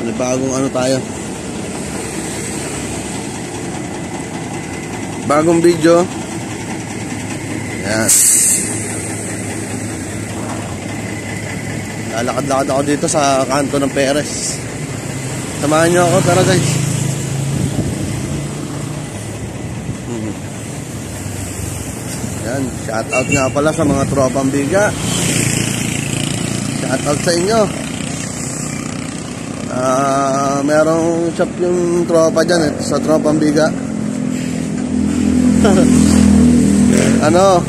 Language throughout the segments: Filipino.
May bagong ano tayo. Bagong video. Yan. Lalakad-lakad ako dito sa kanto ng Perez. Samahan nyo ako, tara guys. Yan, shoutout nga pala sa mga tropang biga. Shoutout sa inyo. Merong shop yung tropa dyan sa tropang biga. Ano?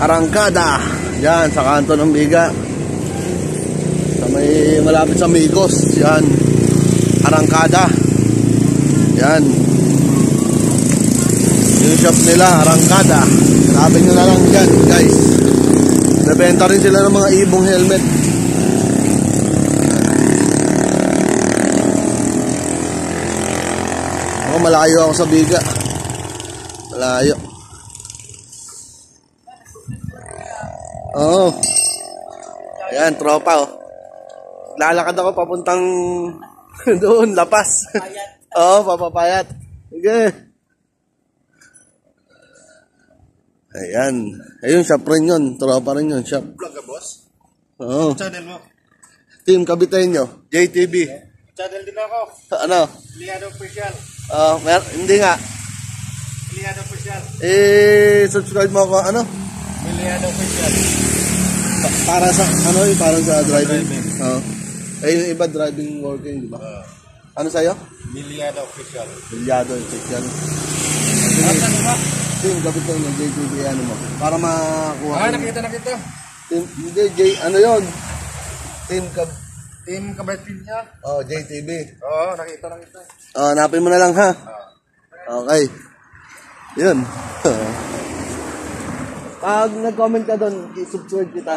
Arangkada. Yan, sa kanto ng biga. Sa may malapit sa Migos. Yan. Arangkada. Yan. Yung shop nila, Arangkada. Hanapin nyo na lang dyan, guys. Nabenta rin sila ng mga ibong helmet. Ako, malayo ako sa biga. Malayo. Oo. Ayan, tropa, oh. Lalakad ako papuntang doon, Lapas. Oo, papapayat. Sige. Ayan. Ayun, shop rin yun. Tropa rin yun, shop. Vlog ka, boss? Oo. Channel mo? Team Kabiteño, JTV. Channel din ako. Ano? Liado Official. Hindi nga. Liado Official. Subscribe mo ako, ano? Liado Official. Para sa, ano yung parang sa driving? Oo. Yung iba driving working, di ba? Ano sa'yo? Liado Official. Liado Official. Ano ba? Team Kabiteño, JTV, ano mo? Para makakuha. Nakita. Team, hindi, ano yun? Team Kabaitin niya. Oh, JTV. Oo, nakita. Hanapin mo na lang, ha? Okay. Yun. Pag nag-comment ka doon, i-subscribe kita.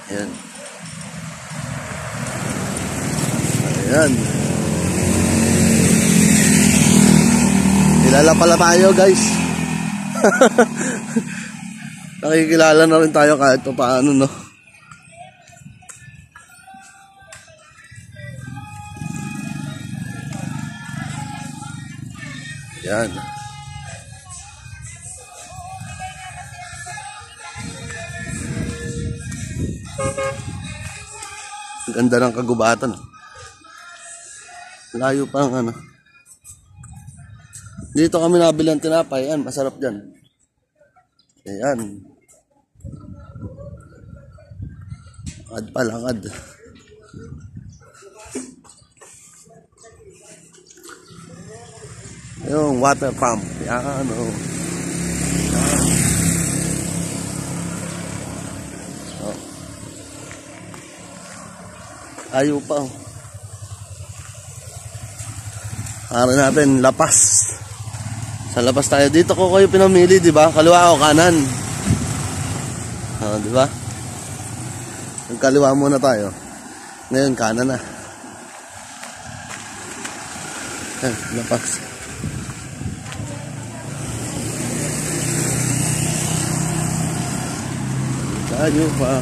Ayan. Ayan. Kilala pala tayo, guys. Nakikilala na rin tayo kahit pa paano, no? Ayan. Ganda ng kagubatan. Layo pa ang ano. Dito kami nabili ng tinapay. Ayan, masarap dyan. Ayan. Lakad pa, lakad. Yung water pump. Yan, oh. Ayaw pa, oh. Araw natin, Lapas. Sa Lapas tayo. Dito ko kayo pinamili, di ba? Kaliwa o kanan. Di ba? Kaliwa muna tayo. Ngayon, kanan na. Lapas. Tayo pa.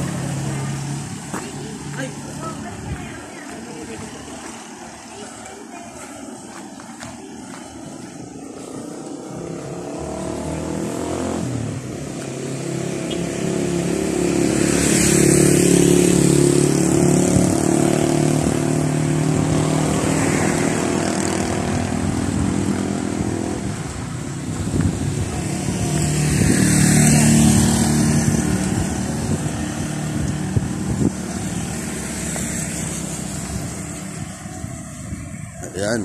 Ayan.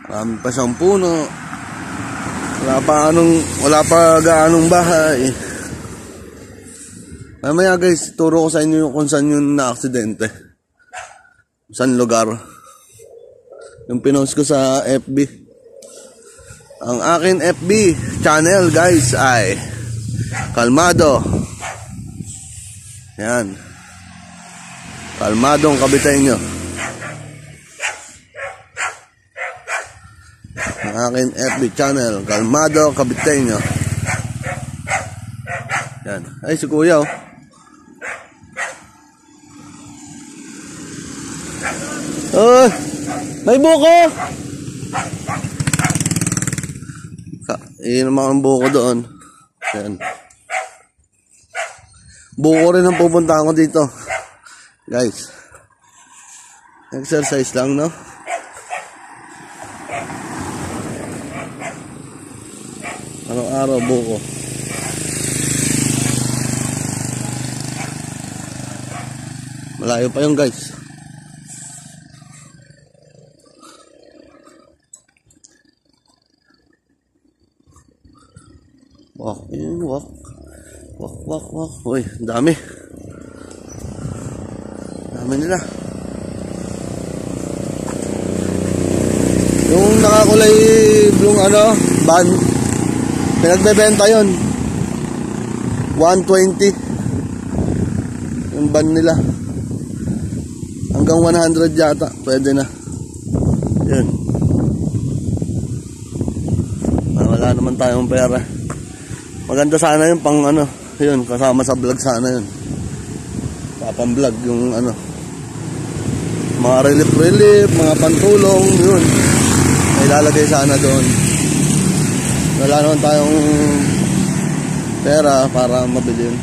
Marami pa siyang puno. Wala pa gaanong bahay. Mamaya guys, turo ko sa inyo kung saan yung na-aksidente. Saan lugar. Yung pinost ko sa FB. Ang akin FB channel guys ay Kalmado. Yan. Kalmadong Kabiteño. akin FB channel, Calmado Caviteño. Yan. Ay, si Kuya, oh. Oh, may buko! Iyon naman ang buko doon. Yan. Buko rin ang pupunta ko dito. Guys. Exercise lang, no? Araw-araw buko. Malayo pa yung guys. Walk in, walk. Walk. Uy, dami. Dami nila. Yung nakakulay blue van, pinagbebenta yun. 120. Yung van nila. Hanggang 100 yata. Pwede na. Yun. Wala naman tayong pera. Maganda sana yung pang yun, kasama sa vlog sana yun. Papang vlog yung mga relief, mga pantulong, yun. May lalagay sana doon. Wala naman tayong pera para mabili yun.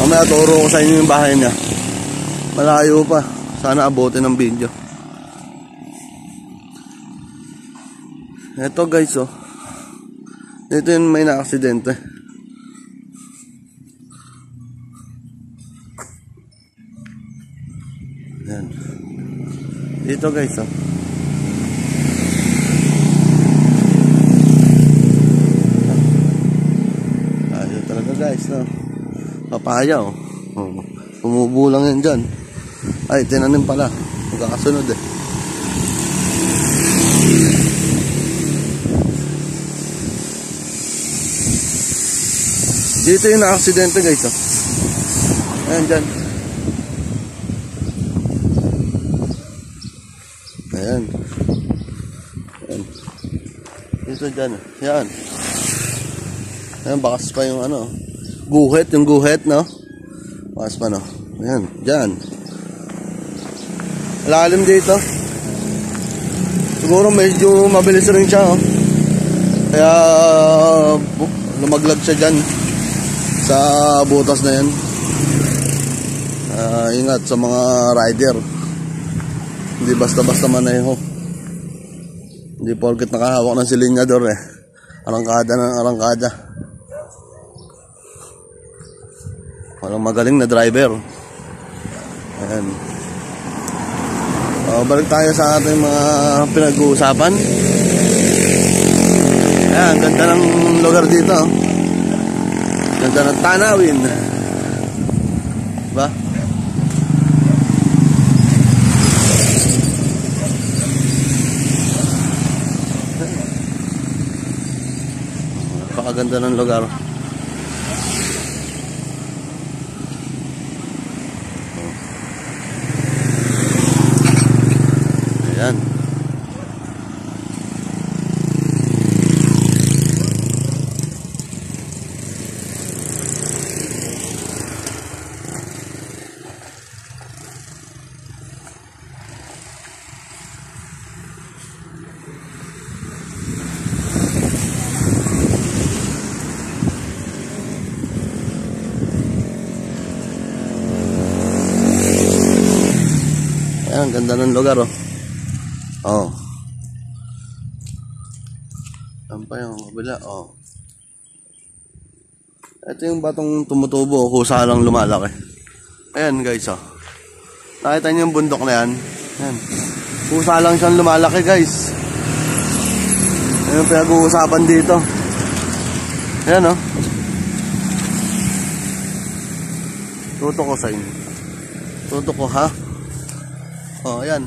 Mamaya turo ko sa inyo yung bahay niya. Malayo pa. Sana abutin ng video. Ito guys, oh. Dito yung may na-aksidente. Yan. Dito guys, oh. Ayaw talaga guys, no? Papaya, oh. Pumubulang yan dyan. Ay, tinanim pala. Magkakasunod eh. Dito yung na-aksidente guys, oh. Ayan dyan. Ayan. Dito dyan, oh. Yan. Ayan, bakas pa yung guhit, no? Bakas pa, no? Ayan, dyan. Lalim dito. Siguro medyo mabilis rin siya, oh. Kaya lumaglag siya dyan sa butas na yan. Ingat sa mga rider. Hindi basta-basta maneho. Hindi porket nakahawak ng silinyador eh. Arangkada ng arangkada. Walang magaling na driver. Ayan. Balik tayo sa ating mga pinag-uusapan. Ayan, ganda ng lugar dito. Ganda ng tanawin. Diba? Napakaganda ng lugar. Ayan. Ayan, ganda ng lugar, oh. Oh. Saan pa yung kabila, oh. Ito yung batong tumutubo, kusa lang lumalaki. Ayan guys, oh. Nakita niyo yung bundok na yan? Ayan. Kusa lang siyang lumalaki guys. Ayan yung pinag-uusapan dito. Ayan, oh. Tuto ko sa inyo. Tuto ko, ha? Oh, ayan.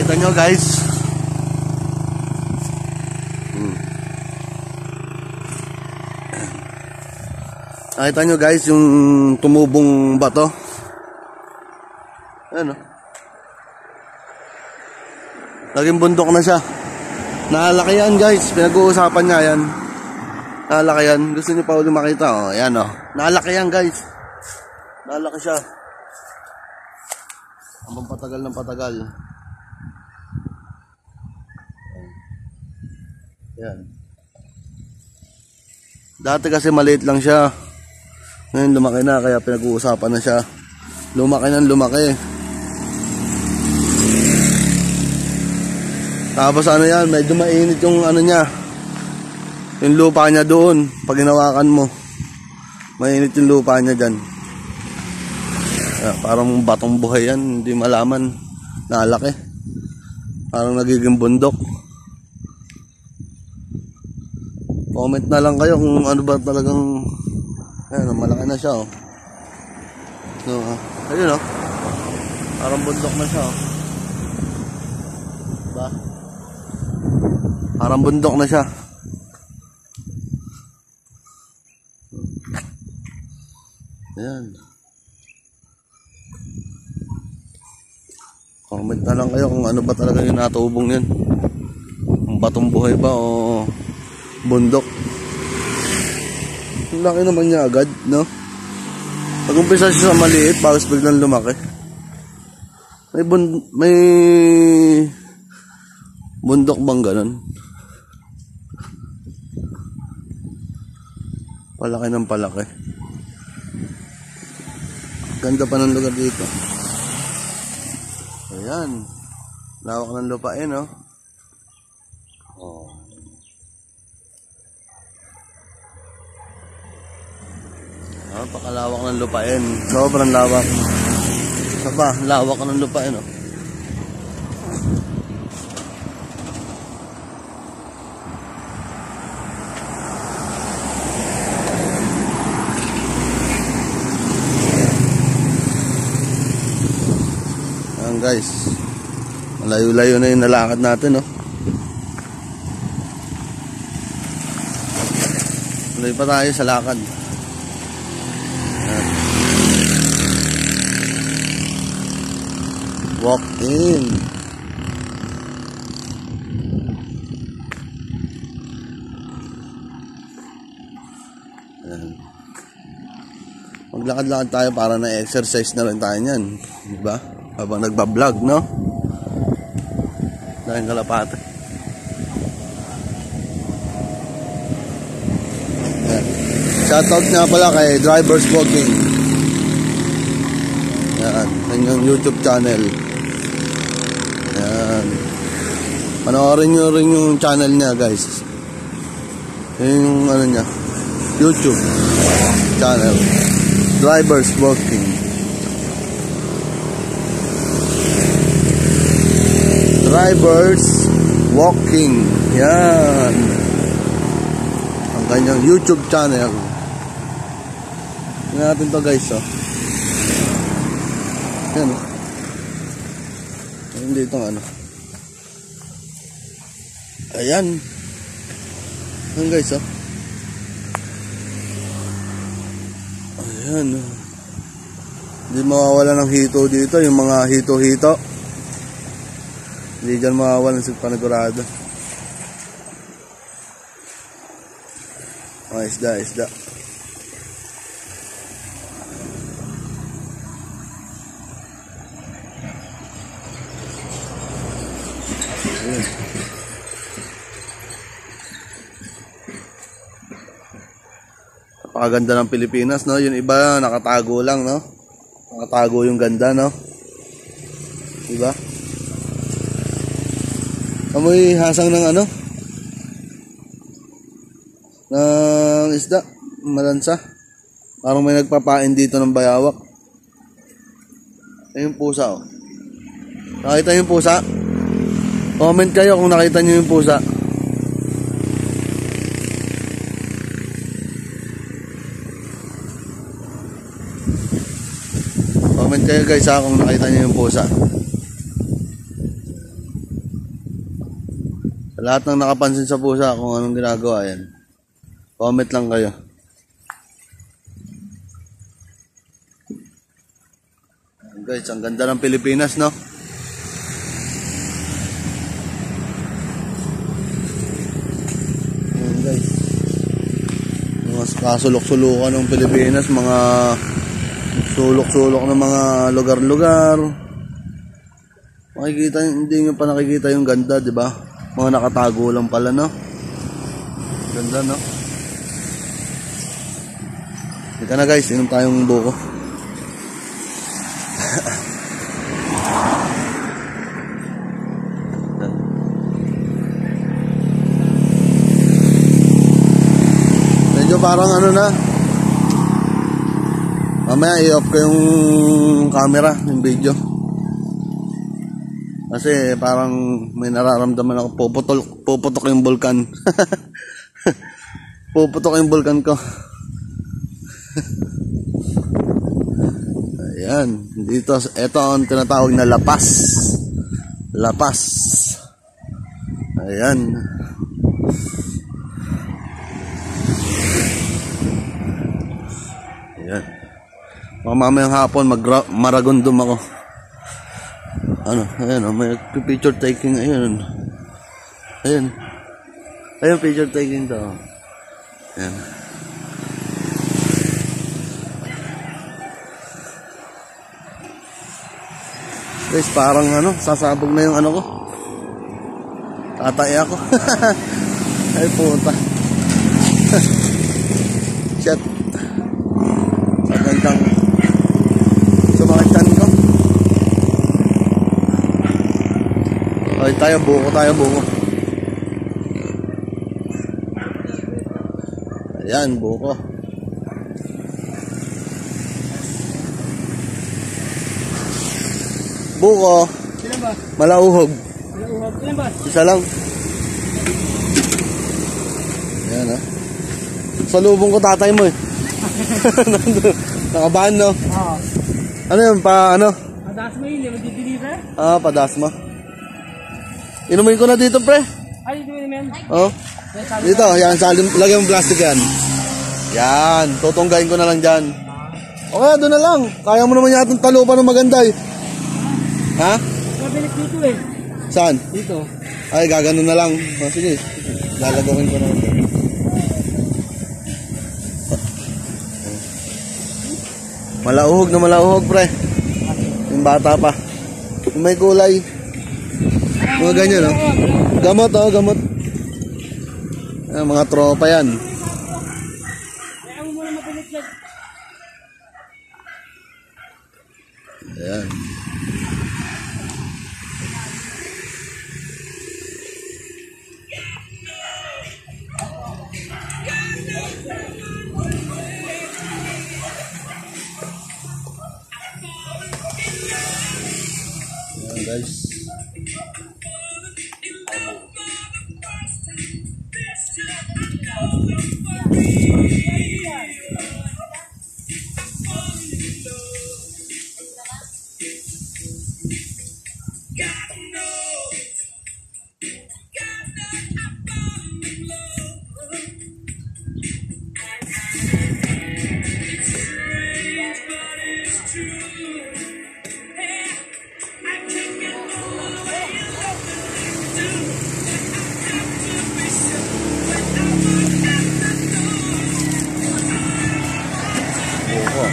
Nakita nyo guys. Nakita nyo guys yung tumubong bato. Ano? Naging bundok na siya. Nakalaki yan guys. Pinag-uusapan nga yan. Nakalaki yan. Gusto nyo pa ulit makita. Oh, ayan oh. Nakalaki yan guys. Nakalaki siya. Habang patagal ng patagal. Ayan. Dati kasi maliit lang siya. Ngayon lumaki na kaya pinag-uusapan na siya. Lumaki ng lumaki. Tapos ano yan, medyo mainit yung ano niya. Yung lupa niya doon, pag hinawakan mo. Mainit yung lupa niya dyan. Parang batong buhay yan, hindi malaman. Nalaki. Parang nagiging bundok. Comment na lang kayo kung ano ba talagang... Ayan, malaki na siya oh. So, ayun oh. Parang bundok na siya oh. Diba? Parang bundok na siya. Ayan. Comment na lang kayo kung ano ba talaga yung natubong yan. Kung batong buhay ba o bundok. Ang laki naman niya agad, no? Pag-umpisa siya sa maliit, bagus biglang lumaki. May bundok bang ganun? Palaki ng palaki. Ganda pa ng lugar dito. Ayan. Lawak ng lupain, no? Oh. Pakalawak ng lupain. Sobrang lawak. Saba, lawak ng lupain, no? Guys, malayo-layo na yung nalakad natin, no? Tuloy pa tayo sa lakad. Walk in. Maglakad-lakad tayo para na-exercise na rin tayo niyan, diba? Habang nagbablog, no? Dahil kalapate. Shoutout nga pala kay Drivers Walking. Yan, kanyang YouTube channel. Yan. Panoorin nyo rin yung channel niya, guys. Yung ano niya, YouTube channel. Drivers Walking. Drivers Walking. Yan. Ang kanyang YouTube channel. Tingnan natin to guys, oh. Yan, oh. Ayun dito ano. Ayan. Ayan guys, oh. Ayan, oh. Hindi mawawala ng hito dito. Yung mga hito-hito. Hindi dyan mawawalan sa panagurado. Mga isda. Ayan. Napakaganda ng Pilipinas, no? Yung iba nakatago lang, no? Nakatago yung ganda, no? Diba? Amoy hasang ng ano? Ng isda. Malansa. Parang may nagpapain dito ng bayawak. Ayun yung pusa, oh. Nakita niyo yung pusa? Comment kayo kung nakita niyo yung pusa. Comment kayo guys, ha, kung nakita niyo yung pusa. Sa lahat ng nakapansin sa pusa kung anong ginagawa yan, comment lang kayo. Guys, ang ganda ng Pilipinas, no? Ayan guys, mga kasulok-sulukan ng Pilipinas, mga sulok-sulok ng mga lugar-lugar. Makikita, hindi nyo pa nakikita yung ganda, di ba? Mga nakatago lang pala, no? Ganda, no? Ika na guys, inom tayong buko. Medyo parang ano na. Mamaya i-off ko yung camera, yung video. Kasi parang may nararamdaman ako, puputok yung bulkan. Puputok yung bulkan ko. Ayan, dito, ito ang tinatawag na lapas. Lapas. Ayan. Ayan. Mamayang hapon, maragondom ako. Ano, ayan, may picture taking, ayan. Ayan. Ayan, picture taking to. Ayan. Guys, parang ano, sasabog na yung ano ko. Tatay ako. Ay puta. Shit. Sa gandang sumakit ko. Ay, tayo buko. Ayan, buko. Buko. Ilan ba? Malauhog. Ilan ba? Isa lang. Ayan, ha. Salubong ko tatay mo eh. Nakabahan, no? Oo. Ano yun, ano? Padasma yun, mag-deliver? Padasma. Inumin ko na dito, pre. Ay, dito yun, men. Oh. Dito, yan, lagyan mo plastic yan. Yan, tutunggain ko na lang dyan. Okay, doon na lang. Kaya mo naman yatang talupan ng maganda eh. Ha? Mabilis dito eh. Saan? Dito. Ay, gaganon na lang. Sige, lalagawin ko na lang. Malauhog, pre. Yung bata pa. Yung may kulay. Mga ganyan, no? Gamot, gamot. Mga tropa yan. Kaya mo muna mabilis yan. Ayan. Ayan guys. Buko.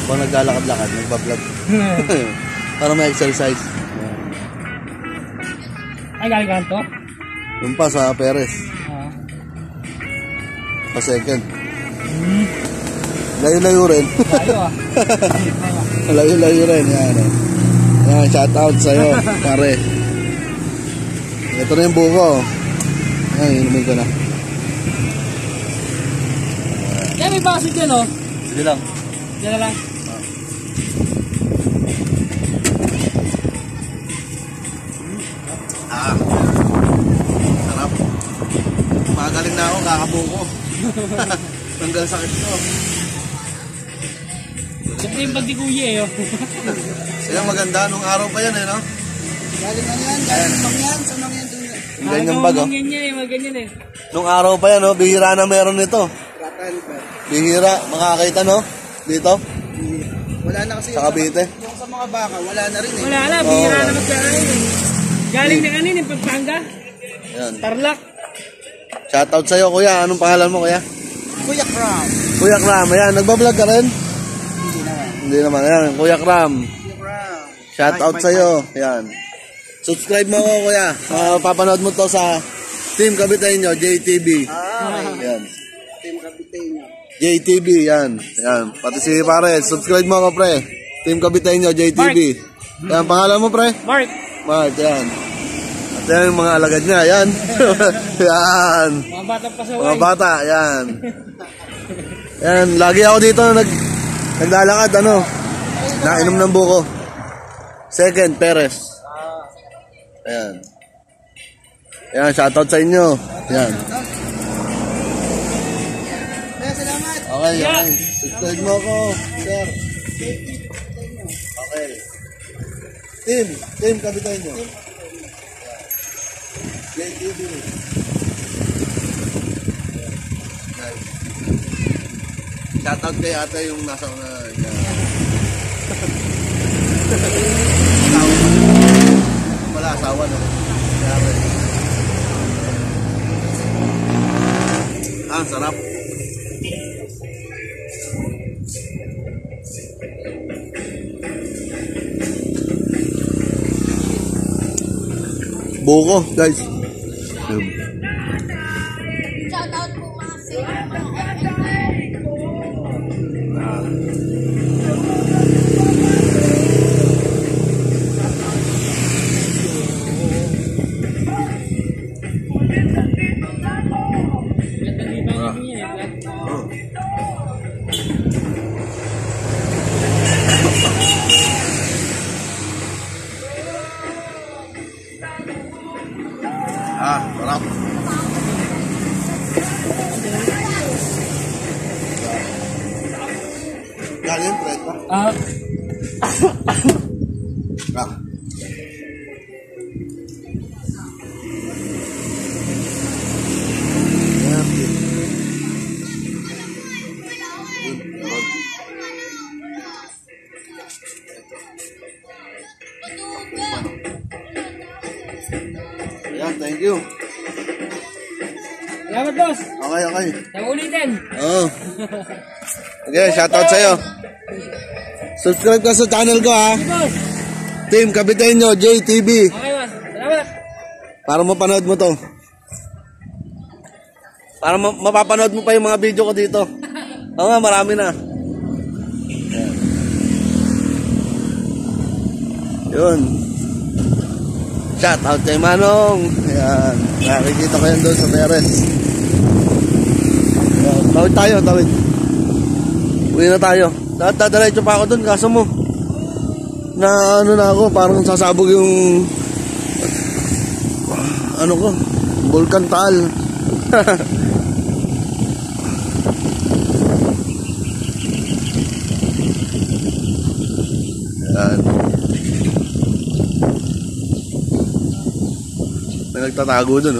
Kung naglalakad-lakad, nagbablog. Para may exercise. Ay, galing ka to? Doon pa sa Perez. Oo. Pa second. Layo-layo rin. Layo ah. Layo-layo rin. Yan. Yan, shout out sa'yo, pare. Ito na yung buko. Yan, inumin ko na. Kaya may baso dyan oh. Sige lang. Diyan na lang. Sarap. Magaling na ako, kakabuko. Tanggal sakit ko. Siyempre yung bag ni Kuya eh. Oh. Kaya maganda, nung araw pa yan eh, no? Galing na yan, galing pang yan. Saan lang yan doon? Ganyan bag, oh. Ganyan niya eh, mga ganyan eh. Nung araw pa yan, no? Bihira na meron nito. Rapan pa. Bihira, makakita, no? Dito, Wala na kasi sa Cavite. yung sa mga baka, wala na rin eh. Wala na, bihira na magkakain eh. Galing na kanina, Pampanga. Yan. Tarlac. Shoutout sa'yo, kuya. Anong pangalan mo, kuya? Kuya Crown. Kuya Kram. Ayan, nagbablog ka rin? Hindi naman. Hindi naman. Ayan, Kuya Kram. Kuya Crown. Shoutout sa'yo. Ayan. Subscribe mo ako, kuya. Papanood mo to sa Team Caviteño, JTV. Ayan. Team Caviteño. JTV, yan. Yan. Pati si pare, subscribe mo ako, pre. Team Caviteño, JTV. Yan, pangalan mo, pre? Mark. Mark, yan. At yan yung mga alagad niya, yan. Yan. Mga batang pasaway. Mga bata, yan. Yan, lagi ako dito naglalakad, nainom ng buko. Second, Perez. Ayan. Yan, shoutout sa inyo. Yan. Kaya salamat. Okay, okay. Subscribe mo ako, sir. Okay. Team Caviteño. JTV. Nice. Shoutout kay ate yung nasa una. Wala asawa na. Sarap. Buko, guys. Shoutout po mga Sarap. Galing, bread pa. Ah, Ah. Ayan, thank you. salamat boss. Okay, okay. Sa ulitin. Oo. Okay, shoutout sa'yo. Subscribe ka sa channel ko, ha. Boss. Team Caviteño, JTV. Okay boss. Salamat. Para mapanood mo to. Para mapapanood mo pa yung mga video ko dito. Oo nga, marami na. Ayan. Yun. Shout out kay Manong. Ayan. Nakikita ko yan doon sa Perez. Ayan. Tawid tayo, tawid. Uwi na tayo. Dadiretso pa ako doon, kaso mo. Na ako, parang sasabog yung ko, Vulcan Taal. Ayan. May nagtatago dun,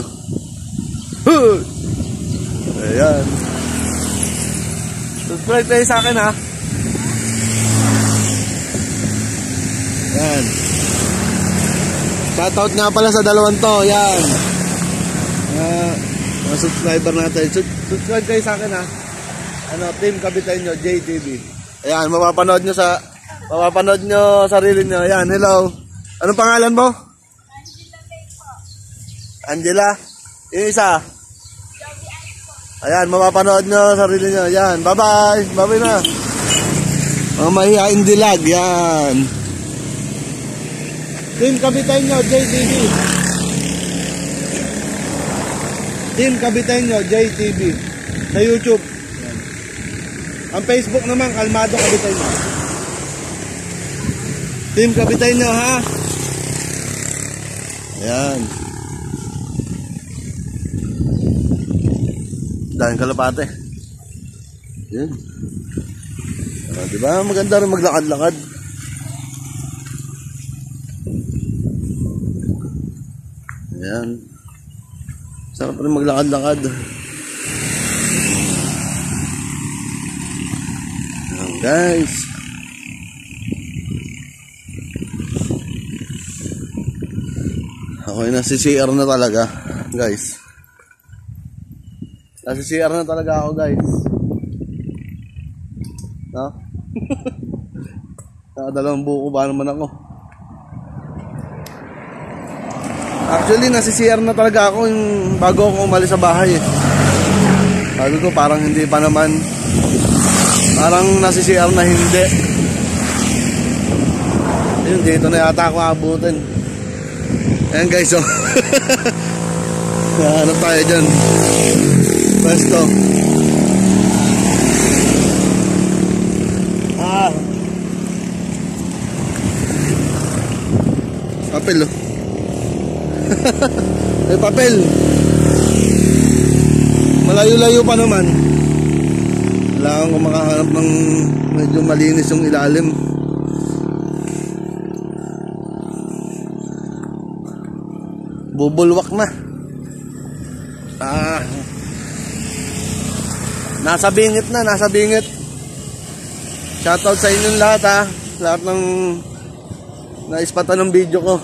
Ayan. Subscribe kayo sa akin, ha. Ayan. Shoutout nga pala sa dalawang to. Ayan. Mga subscriber natin. Subscribe kayo sa akin, ha. Team Caviteño, JTV. Ayan, mapapanood nyo sarili nyo. Ayan, hello. Anong pangalan mo? Angela. Yung isa. Ayan, mapapanood nyo sarili nyo. Ayan, bye-bye. Bye-bye na. Mga mahihain dilag. Ayan. Team Caviteño, JTV. Team Caviteño, JTV. Sa YouTube. Ayan. Ang Facebook naman, Kalmado Caviteño. Team Caviteño, ha? Ayan. Daming kalapate. Yan. Diba? Maganda rin maglakad-lakad. Ayan. Sarap rin maglakad-lakad. Ayan, guys. Ako ay nasi CR na talaga, guys. Nasi CR na talaga ako, guys. No? Nakadalawang buko ba naman ako? Actually, nasi CR na talaga ako yung bago ako umalis sa bahay eh. Sabi ko parang hindi pa naman. Parang nasi CR na hindi. Ayun, dito na yata ako abutin. Ayan guys, oh. Hanap tayo dyan. Pwesto. Papel, oh. May papel. Malayo-layo pa naman. Kailangan ko makahanap ng medyo malinis yung ilalim. Bubulwak na. Nasa bingit na, nasa bingit. Shoutout sa inyong lahat ha. Lahat ng naispatan ng video ko.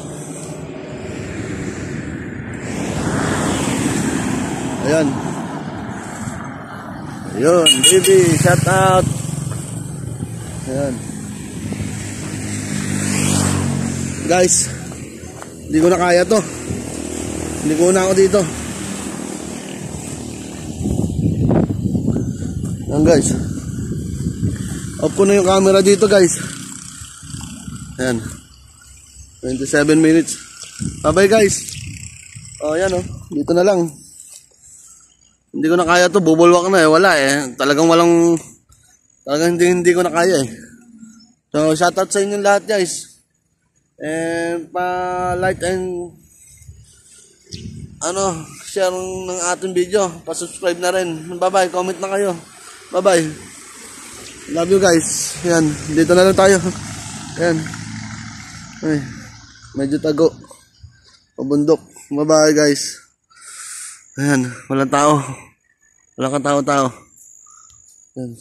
Ayan. Ayun, baby, shoutout. Ayan. Guys, hindi ko na kaya to. Hindi ko na ako dito. Ayan guys. Off ko na yung camera dito guys. Ayan. 27 minutes. Bye bye guys. O yan o. Dito na lang. Hindi ko na kaya to. Bubulwak na eh. Wala eh. Talagang hindi ko na kaya eh. So shoutout sa inyong lahat guys. And pa-like and share ng ating video. Pa-subscribe na rin. Bye-bye. Comment na kayo. Bye-bye. Love you guys. Yan. Dito na lang tayo. Yan. Ay. Medyo tago. Pabundok. Bye-bye guys. Ayan. Walang tao. Walang katao-tao. Yan.